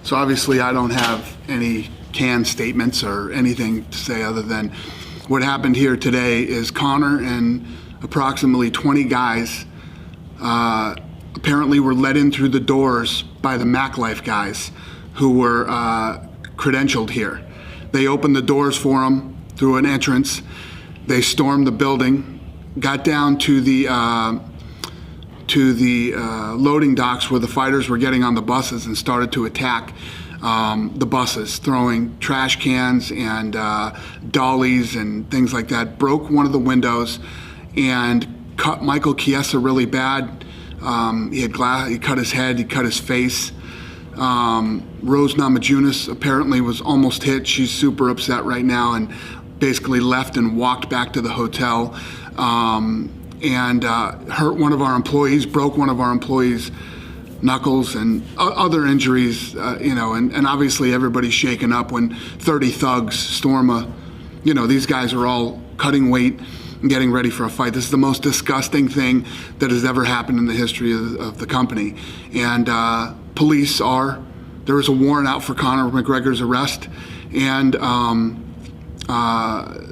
So obviously I don't have any canned statements or anything to say other than what happened here today is Conor and approximately 20 guys apparently were let in through the doors by the MacLife guys who were credentialed here. They opened the doors for them through an entrance. They stormed the building, got down to the loading docks where the fighters were getting on the buses and started to attack the buses, throwing trash cans and dollies and things like that. Broke one of the windows and cut Michael Chiesa really bad. He cut his head, he cut his face. Rose Namajunas apparently was almost hit. She's super upset right now and basically left and walked back to the hotel and hurt one of our employees, broke one of our employees' knuckles and other injuries, and obviously everybody's shaken up when 30 thugs storm these guys are all cutting weight and getting ready for a fight. This is the most disgusting thing that has ever happened in the history of the company. And there is a warrant out for Conor McGregor's arrest, and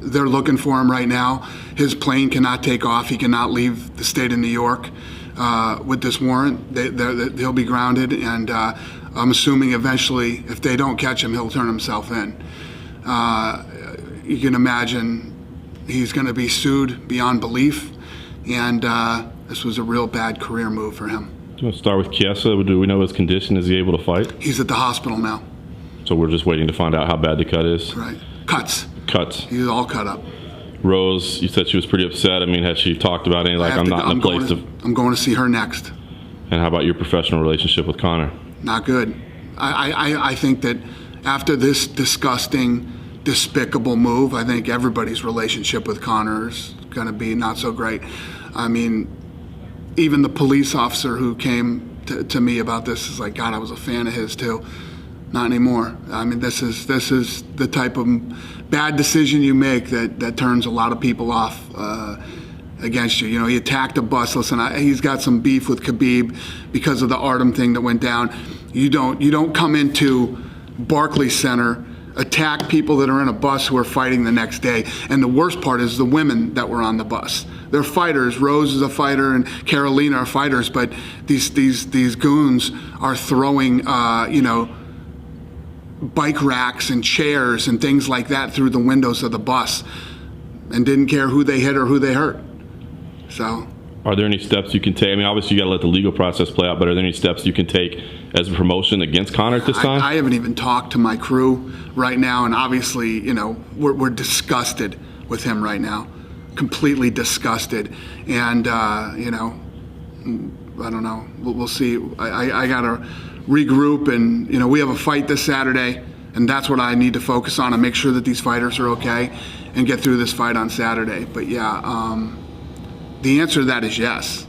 they're looking for him right now. His plane cannot take off. He cannot leave the state of New York with this warrant. He'll be grounded, and I'm assuming eventually, if they don't catch him, he'll turn himself in. You can imagine he's going to be sued beyond belief, and this was a real bad career move for him. Do you want to start with Chiesa? Do we know his condition? Is he able to fight? He's at the hospital now. So we're just waiting to find out how bad the cut is? Right. Cuts. He's all cut up. Rose, you said she was pretty upset. I mean, has she talked about anything? I'm going to see her next. And how about your professional relationship with Conor? Not good. I think that after this disgusting, despicable move, I think everybody's relationship with Conor is going to be not so great. I mean, even the police officer who came to me about this is like, God, I was a fan of his too. Not anymore. I mean, this is the type of bad decision you make that turns a lot of people off against you. He attacked a bus. Listen, he's got some beef with Khabib because of the ARTEM thing that went down. You don't come into Barclays Center, attack people that are in a bus who are fighting the next day. And the worst part is the women that were on the bus. They're fighters. Rose is a fighter and Carolina are fighters, but these goons are throwing bike racks and chairs and things like that through the windows of the bus and didn't care who they hit or who they hurt. So, are there any steps you can take? I mean, obviously you got to let the legal process play out, but are there any steps you can take as a promotion against Conor at this time? I haven't even talked to my crew right now, and obviously, we're disgusted with him right now, completely disgusted. And, I don't know. We'll see. I got to regroup, and we have a fight this Saturday, and that's what I need to focus on and make sure that these fighters are okay and get through this fight on Saturday. But yeah, the answer to that is yes.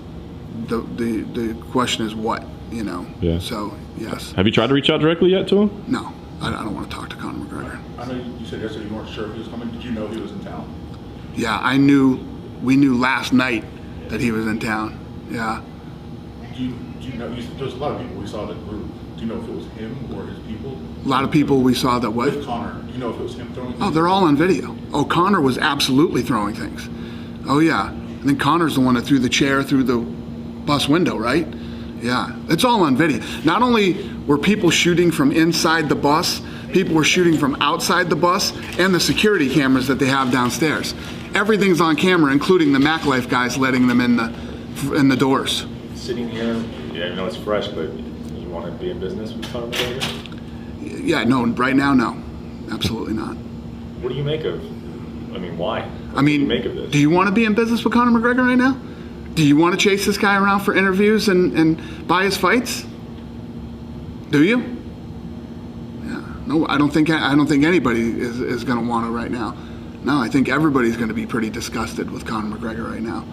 The question is what, Yeah. So yes. Have you tried to reach out directly yet to him? No, I don't want to talk to Conor McGregor. I know you said yesterday you weren't sure if he was coming. Did you know he was in town? Yeah, we knew last night that he was in town. Yeah. Do you know? There's a lot of people we saw that group. Do you know if it was him or his people? A lot of people we saw that what? With Conor. Do you know if it was him throwing things? Oh, they're all on video. Oh, Conor was absolutely throwing things. Oh yeah. I think Conor's the one that threw the chair through the bus window, right? Yeah, it's all on video. Not only were people shooting from inside the bus, people were shooting from outside the bus and the security cameras that they have downstairs. Everything's on camera, including the MacLife guys letting them in the doors. Sitting here, I know it's fresh, but you want to be in business with Conor McGregor? Yeah, no, right now, no. Absolutely not. What do you make of, why? What do you make of this? Do you want to be in business with Conor McGregor right now? Do you want to chase this guy around for interviews and buy his fights? Do you? Yeah. No, I don't think anybody is going to want to right now. No, I think everybody's going to be pretty disgusted with Conor McGregor right now.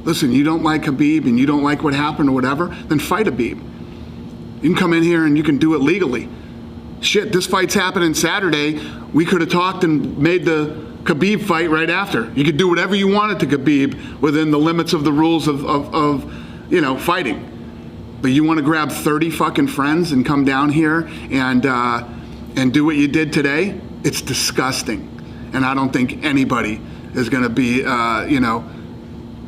Listen, you don't like Khabib and you don't like what happened or whatever, then fight Khabib. You can come in here and you can do it legally. Shit, this fight's happening Saturday. We could have talked and made the Khabib fight right after. You could do whatever you wanted to Khabib within the limits of the rules of fighting. But you want to grab 30 fucking friends and come down here and do what you did today? It's disgusting. And I don't think anybody is going to be,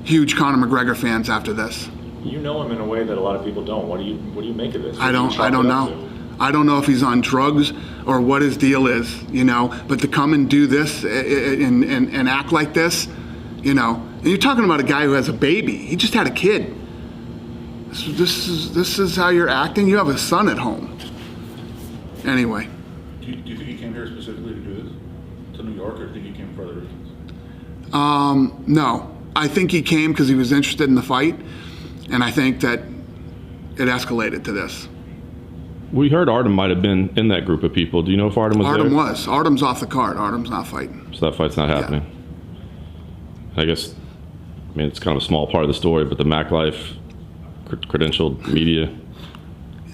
huge Conor McGregor fans after this. You know him in a way that a lot of people don't. What do you make of this? I don't know. I don't know if he's on drugs or what his deal is, but to come and do this and act like this, and you're talking about a guy who has a baby. He just had a kid. This is how you're acting? You have a son at home. Anyway. Do you think he came here specifically to do this? To New York, or do you think he came for other reasons? No. I think he came because he was interested in the fight, and I think that it escalated to this. We heard ARTEM might have been in that group of people. Do you know if ARTEM was there? ARTEM was. ARTEM's off the card. ARTEM's not fighting. So that fight's not happening. Yeah. I guess, it's kind of a small part of the story, but the MacLife credentialed media.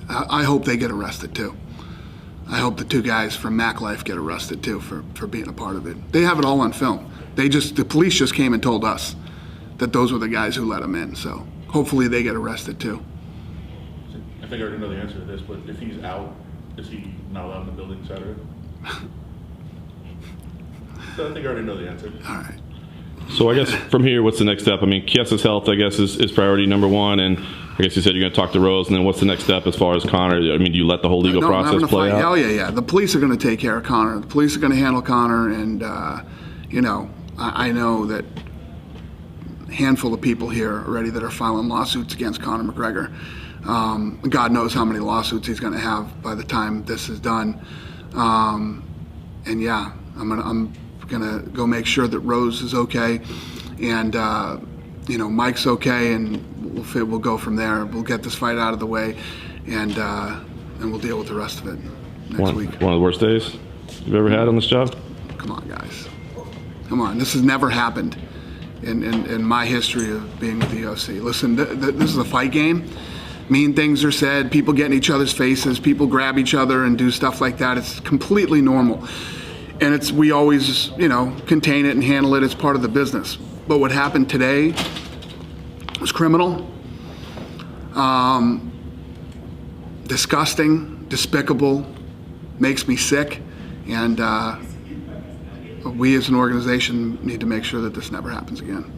I hope they get arrested too. I hope the two guys from MacLife get arrested too for being a part of it. They have it all on film. The police just came and told us that those were the guys who let them in. So hopefully they get arrested too. I think I already know the answer to this, but if he's out, is he not allowed in the building Saturday? So I think I already know the answer. All right. So I guess from here, what's the next step? Kiesa's health, I guess, is priority number one, and I guess you said you're going to talk to Rose, and then what's the next step as far as Conor? Do you let the whole legal process play out? Oh, yeah. The police are going to take care of Conor. The police are going to handle Conor, and, I know that a handful of people here already that are filing lawsuits against Conor McGregor. God knows how many lawsuits he's going to have by the time this is done. I'm gonna go make sure that Rose is okay, and Mike's okay, and we'll go from there. We'll get this fight out of the way, and we'll deal with the rest of it next week. One of the worst days you've ever had on this job? Come on, guys. Come on. This has never happened in my history of being with the UFC. Listen, this is a fight game. Mean things are said. People get in each other's faces. People grab each other and do stuff like that. It's completely normal. And we always, contain it and handle it as part of the business. But what happened today was criminal, disgusting, despicable, makes me sick, and we as an organization need to make sure that this never happens again.